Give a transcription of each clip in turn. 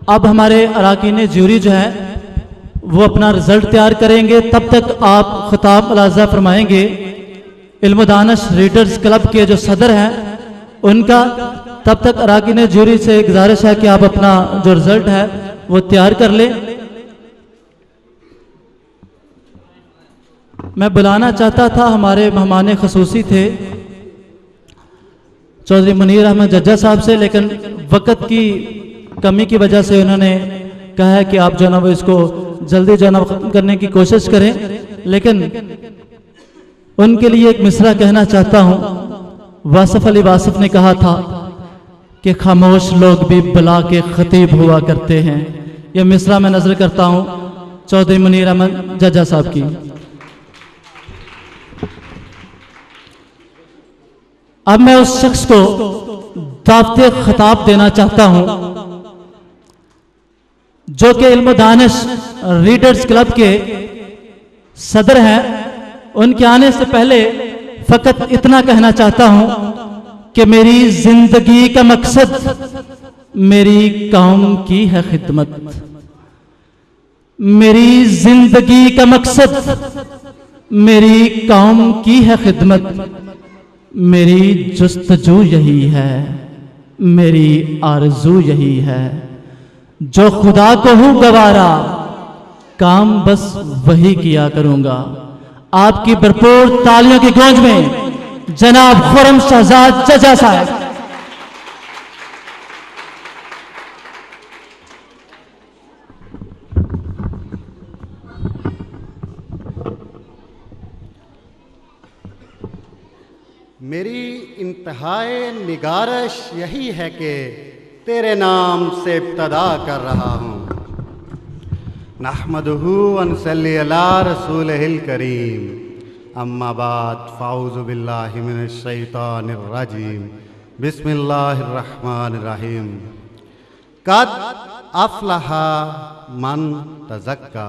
अब हमारे अरकान ज्यूरी जो है वो अपना रिजल्ट तैयार करेंगे, तब तक आप खिताब मुलाज़ा फरमाएंगे। इल्म दानिश रीडर्स क्लब के जो सदर हैं उनका, तब तक अरकान ज्यूरी से गुजारिश है कि आप अपना जो रिजल्ट है वो तैयार कर लें। मैं बुलाना चाहता था, हमारे मेहमान खसूसी थे चौधरी मुनीर अहमद जज्जा साहब से, लेकिन वक़्त की कमी की वजह से उन्होंने कहा है कि आप जो ना वो इसको जल्दी जो ना ख़त्म करने की कोशिश करें। लेकिन उनके लिए एक मिसरा कहना चाहता हूँ। वासिफ अली वासिफ ने कहा था कि खामोश लोग भी बुला के खतीब हुआ करते हैं। यह मिसरा मैं नजर करता हूँ चौधरी मुनीर अहमद जज्जा साहब की। अब मैं उस शख्स को दावत खिताब देना चाहता हूं जो कि इल्म दानिश रीडर्स क्लब के सदर हैं। उनके आने से पहले फकत इतना कहना चाहता हूं कि मेरी जिंदगी का मकसद मेरी कौम की है खिदमत। मेरी जिंदगी का मकसद मेरी कौम की है खिदमत। मेरी जुस्तजू यही है, मेरी आरजू यही है। जो खुदा को हूं गवारा, काम बस वही किया करूंगा। आपकी भरपूर तालियों की गूंज में जनाब खुर्रम शहजाद जज्जा साहब। मेरी इंतहाए निगारश यही है कि तेरे नाम से इब्तदा कर रहा हूँ। नहमदुहु व नसल्ली अला रसूलिहिल करीम, अम्मा बाद फ़ाऊज़ु बिल्लाहि मिनश शैतानिर रजीम, बिस्मिल्लाहिर रहमानिर रहीम। कद अफ़लहा मन तज़क्का,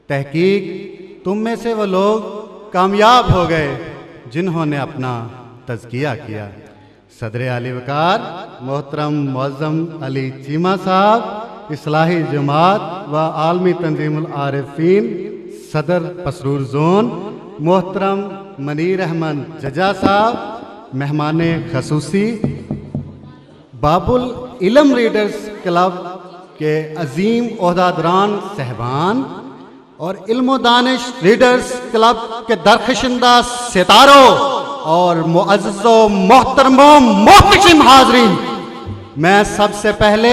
तहकीक तुम में से वो लोग कामयाब हो गए जिन्होंने अपना तज़किया किया। सदर आली वकार मोहतरम मुअज़्ज़म अली चीमा साहब, इस्लाही जमात व आलमी तंजीमुल आरिफीन सदर पसरूर जोन, मोहतरम मुनीर अहमद जज्जा साहब, मेहमान खसूसी बाबुल इल्म रीडर्स क्लब के अजीम ओहदादरान सहबान और इल्म दानिश रीडर्स क्लब के दरखशिंदा सितारों और मुअज़्ज़ो मोहतरमों मोहतशिम हाज़रीन, मैं सबसे पहले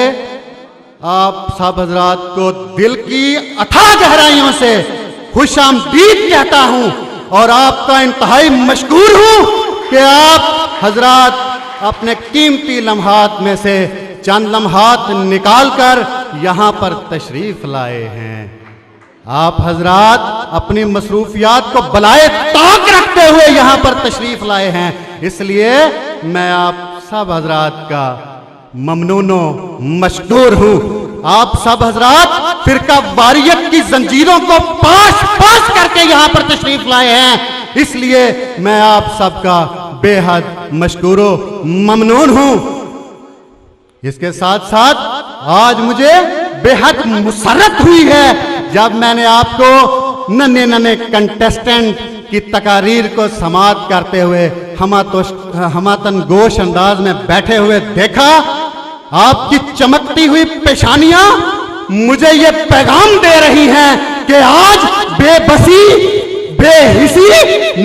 आप सब हजरात को दिल की अथाह गहराइयों से खुशामदीद कहता हूँ और आपका इंतहाई मशकूर हूँ कि आप हजरात अपने कीमती लम्हात में से चंद लम्हात निकाल कर यहाँ पर तशरीफ़ लाए हैं। आप हजरात अपनी मसरूफियात को बलाए ताक रखते हुए यहाँ पर तशरीफ लाए हैं, इसलिए मैं आप सब हजरात का ममनूनो मशकूर हूँ। आप सब हजरात फिरका वारियत की जंजीरों को पाश पाश करके यहाँ पर तशरीफ लाए हैं, इसलिए मैं आप सबका बेहद मशकूरो ममनून हूँ। इसके साथ साथ आज मुझे बेहद मुसर्रत हुई है जब मैंने आपको नन्हे नन्हे कंटेस्टेंट की तकारीर को समाअत करते हुए हमातन गोश अंदाज में बैठे हुए देखा। आपकी चमकती हुई पेशानियां मुझे ये पैगाम दे रही हैं कि आज बेबसी बेहिसी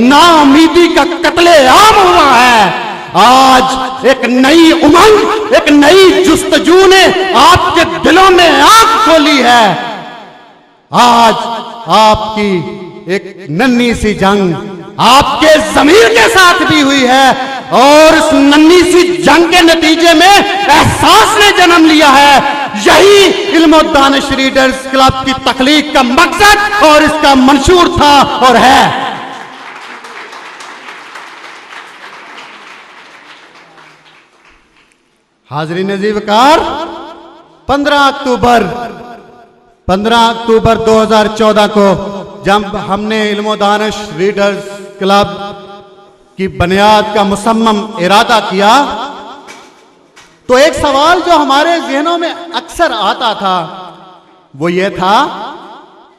नाउमीदी का कत्ले आम हुआ है। आज एक नई उमंग, एक नई जुस्तजू ने आपके दिलों में आंख खोली है। आज आपकी एक नन्ही सी जंग आपके ज़मीर के साथ भी हुई है और इस नन्ही सी जंग के नतीजे में एहसास ने जन्म लिया है। यही इल्म दानिश रीडर्स क्लब की तख्लीक का मकसद और इसका मंशूर था और है। हाज़रीन अज़ीज़-वक़ार, 15 अक्टूबर 2014 को जब हमने इल्म दानिश रीडर्स क्लब की बुनियाद का मुसम्मम इरादा किया तो एक सवाल जो हमारे जहनों में अक्सर आता था वो ये था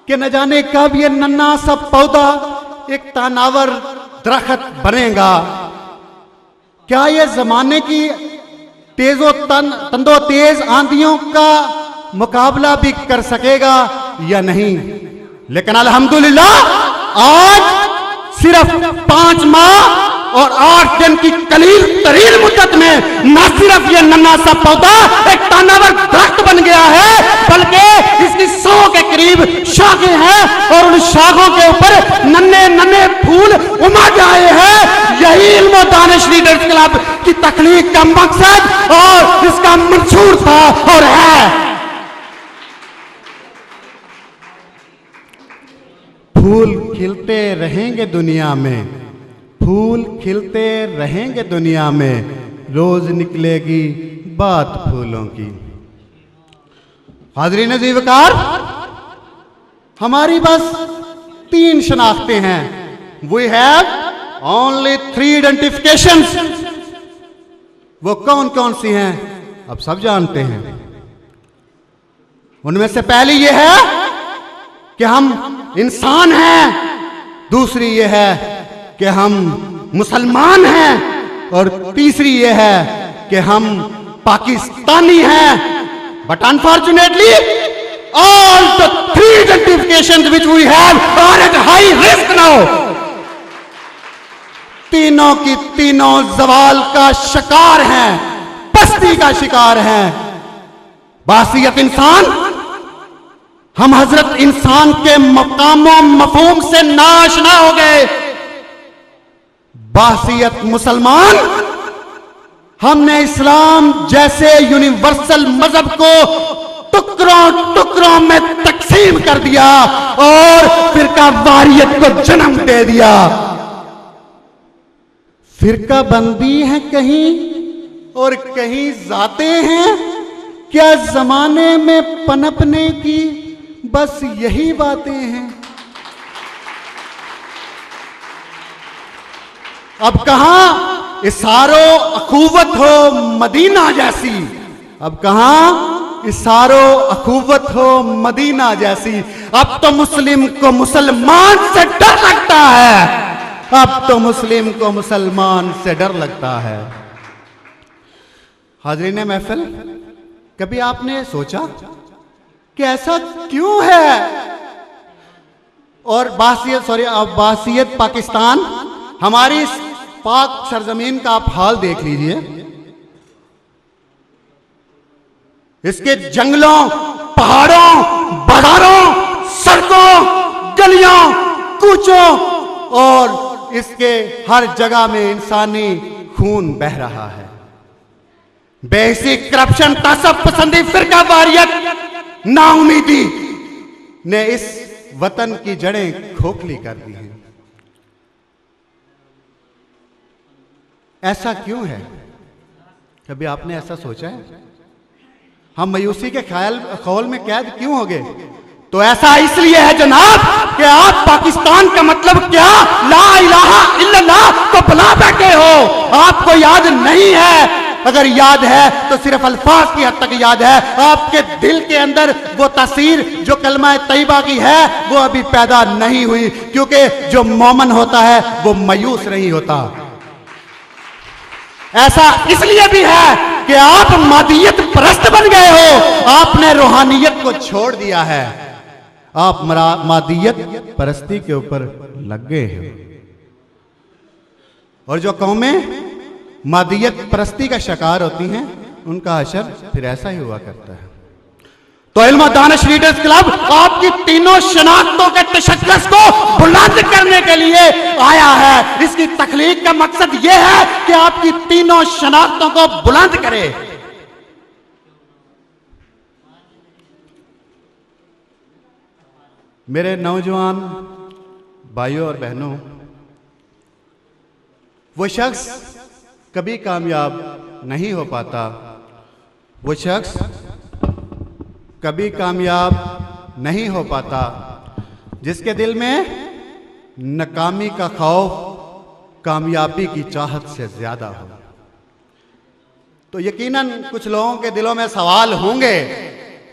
कि न जाने कब ये नन्हा सा पौधा एक तानावर दरख्त बनेगा। क्या ये जमाने की तंदो तेज आंधियों का मुकाबला भी कर सकेगा या नहीं? लेकिन अल्हम्दुलिल्लाह आज सिर्फ 5 माह और 8 दिन की कलील तरीन मुद्दत में न सिर्फ ये नन्हा सा पौधा एक तानावर दरख्त बन गया है, बल्कि इसकी 100 के करीब शाखें हैं और उन शाखों के ऊपर नन्हे नन्हे फूल उमड़ आए हैं। यही इल्म दानिश लीडर्स क्लब की तख्लीक का मकसद और इसका मंशूर था और है। फूल खिलते रहेंगे दुनिया में, फूल खिलते रहेंगे दुनिया में, रोज निकलेगी बात फूलों की। हाज़रीन ज़ीवकार, हमारी बस 3 शनाख्तें हैं। We have only 3 identifications. वो कौन कौन सी हैं अब सब जानते हैं। उनमें से पहली ये है कि हम इंसान हैं, दूसरी ये है कि हम मुसलमान हैं और तीसरी ये है कि हम पाकिस्तानी हैं। But unfortunately all the 3 identifications which we have are at high risk now. तीनों की तीनों जवाल का शिकार हैं, पस्ती का शिकार हैं। बासियत इंसान, हम हजरत इंसान के मकामों मफहूम से नाशना हो गए। बासियत मुसलमान, हमने इस्लाम जैसे यूनिवर्सल मजहब को टुकड़ों टुकड़ों में तकसीम कर दिया और फिरका वारियत को जन्म दे दिया। फिरका बंदी है कहीं और कहीं जाते हैं। क्या जमाने में पनपने की बस यही बातें हैं? अब कहां इसारो अखुवत हो मदीना जैसी, अब कहां इसारो अखुवत हो मदीना जैसी। अब तो मुस्लिम को मुसलमान से डर लगता है, अब तो मुस्लिम को मुसलमान से डर लगता है। हाज़रीन महफिल, कभी आपने सोचा कि ऐसा क्यों है? और बासियत पाकिस्तान, हमारी इस पाक सरजमीन का आप हाल देख लीजिए। इसके जंगलों, पहाड़ों, बाजारों, सड़कों, गलियों, कूचों और इसके हर जगह में इंसानी खून बह रहा है। बेसिक करप्शन, तासब पसंदी, फिरका वारियत, नाउमीदी ने इस वतन की जड़ें खोखली कर दी हैं। ऐसा क्यों है? कभी आपने ऐसा सोचा है? हम मायूसी के खौल में कैद क्यों हो गए? तो ऐसा इसलिए है जनाब कि आप पाकिस्तान का मतलब क्या ला इलाहा इल्लल्लाह को बुला बैठे हो। आपको याद नहीं है, अगर याद है तो सिर्फ अल्फाज की हद तक याद है। आपके दिल के अंदर वो तासीर जो कलमा तैयबा की है वो अभी पैदा नहीं हुई, क्योंकि जो मोमन होता है वो मायूस नहीं होता। ऐसा इसलिए भी है कि आप मादियत परस्त बन गए हो, आपने रूहानियत को छोड़ दिया है, आप मादियत परस्ती के ऊपर लग गए हैं। और जो कौमें मादियत परस्ती का शिकार होती हैं उनका हशर फिर ऐसा ही हुआ करता है। तो इल्म दानिश लीडर्स क्लब आपकी तीनों शनाख्तों के तशक्कुस को बुलंद करने के लिए आया है। इसकी तख्लीक का मकसद यह है कि आपकी तीनों शनाख्तों को बुलंद करे। मेरे नौजवान भाइयों और बहनों, वो शख्स कभी कामयाब नहीं हो पाता, वो शख्स कभी कामयाब नहीं हो पाता जिसके दिल में नाकामी का खौफ कामयाबी की चाहत से ज्यादा हो। तो यकीनन कुछ लोगों के दिलों में सवाल होंगे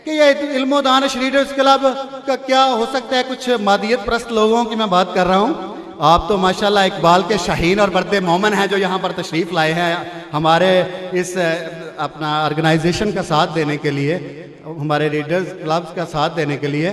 कि ये इल्म दानिश रीडर्स क्लब का क्या हो सकता है। कुछ मादियत परस्त लोगों की मैं बात कर रहा हूँ। आप तो माशाल्लाह इकबाल के शाहीन और बर्दे मोमन हैं जो यहाँ पर तशरीफ़ लाए हैं हमारे इस अपना ऑर्गेनाइजेशन का साथ देने के लिए, हमारे रीडर्स क्लब्स का साथ देने के लिए।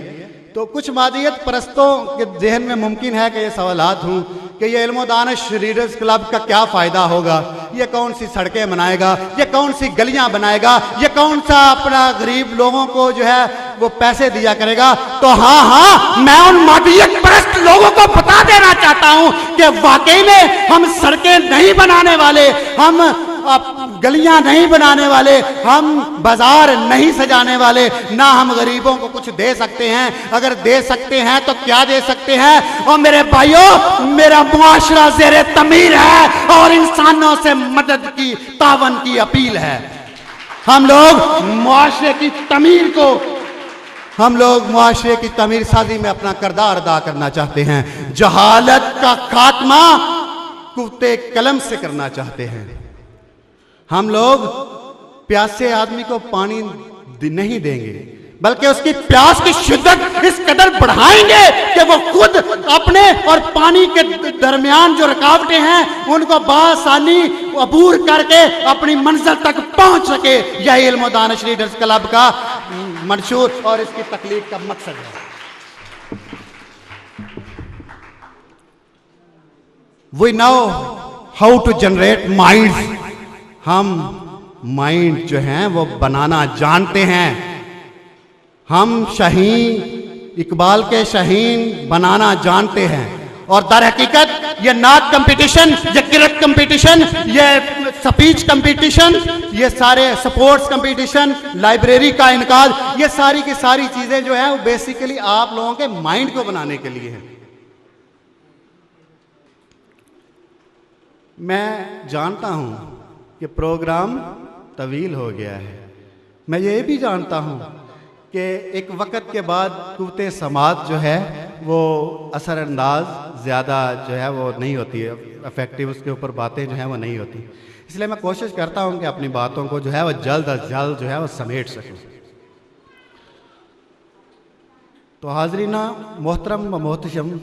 तो कुछ मादियत परस्तों के जहन में मुमकिन है कि ये सवालात हों कि ये इल्म दानिश रीडर्स क्लब का क्या फ़ायदा होगा, ये कौन सी सड़कें बनाएगा, ये कौन सी गलियां बनाएगा, ये कौन सा अपना गरीब लोगों को जो है वो पैसे दिया करेगा। तो हाँ, मैं उन मादियत परस्त लोगों को बता देना चाहता हूं कि वाकई में हम सड़कें नहीं बनाने वाले, हम गलियां नहीं बनाने वाले, हम बाजार नहीं सजाने वाले, ना हम गरीबों को कुछ दे सकते हैं। अगर दे सकते हैं तो क्या दे सकते हैं। और मेरे भाइयों, मेरा मुआशरा ज़ेरे तमीर है और इंसानों से मदद की, तावन की अपील है। हम लोग मुआशरे की तमीर को, हम लोग मुआशरे की तमीर साजी में अपना किरदार अदा करना चाहते हैं। जहालत का खात्मा कुत्ते कलम से करना चाहते हैं। हम लोग प्यासे आदमी को पानी नहीं देंगे, बल्कि उसकी प्यास की शिद्दत इस कदर बढ़ाएंगे कि वो खुद अपने और पानी के दरमियान जो रुकावटें हैं उनको बासानी अबूर करके अपनी मंजिल तक पहुंच सके। यह इल्म दानिश रीडर्स क्लब का मंशूर और इसकी तकलीफ का मकसद है। We know how to generate mind. हम माइंड जो हैं वो बनाना जानते हैं। हम शाहीन, इकबाल के शाहीन बनाना जानते हैं। और दर हकीकत ये नात कंपटीशन, ये किरत कंपटीशन, ये स्पीच कंपटीशन, ये सारे स्पोर्ट्स कंपटीशन, लाइब्रेरी का इनकाद, ये सारी की सारी चीजें जो है वो बेसिकली आप लोगों के माइंड को बनाने के लिए है। मैं जानता हूं कि प्रोग्राम तवील हो गया है। मैं ये भी जानता हूँ कि एक वक़्त के बाद कुव्वते समात जो है वो असरअंदाज ज़्यादा जो है वो नहीं होती है, इफ़ेक्टिव उसके ऊपर बातें जो हैं वो नहीं होती। इसलिए मैं कोशिश करता हूँ कि अपनी बातों को जो है वो जल्द अज जल्द जो है वो समेट सकूँ। तो हाज़रीना मोहतरम व मोहतशम,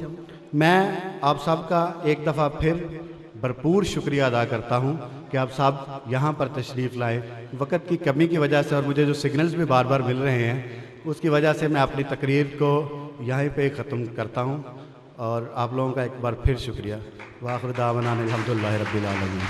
मैं आप सबका एक दफ़ा फिर भरपूर शुक्रिया अदा करता हूँ कि आप सब यहाँ पर तशरीफ़ लाएँ। वक़्त की कमी की वजह से और मुझे जो सिग्नल्स भी बार बार मिल रहे हैं उसकी वजह से मैं अपनी तकरीर को यहीं पे ख़त्म करता हूँ और आप लोगों का एक बार फिर शुक्रिया। व आखिर दावना अल्हम्दुलिल्लाहि रब्बिल आलमीन।